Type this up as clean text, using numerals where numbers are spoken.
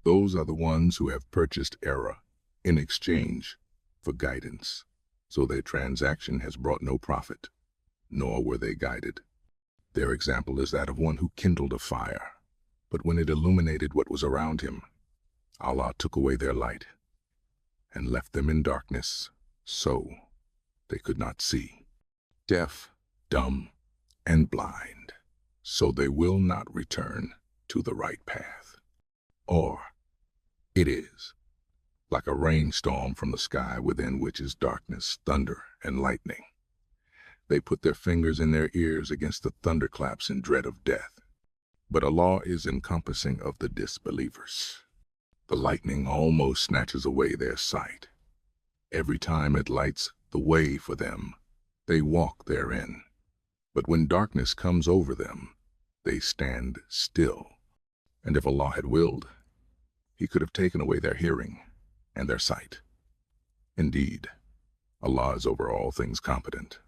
Those are the ones who have purchased error in exchange for guidance. So their transaction has brought no profit, nor were they guided. Their example is that of one who kindled a fire, but when it illuminated what was around him, Allah took away their light and left them in darkness, so they could not see. Deaf, dumb, and blind, so they will not return to the right path. Or it is like a rainstorm from the sky within which is darkness, thunder, and lightning. They put their fingers in their ears against the thunderclaps in dread of death. But Allah is encompassing of the disbelievers. The lightning almost snatches away their sight. Every time it lights the way for them, they walk therein. But when darkness comes over them, they stand still. And if Allah had willed, He could have taken away their hearing and their sight. Indeed, Allah is over all things competent.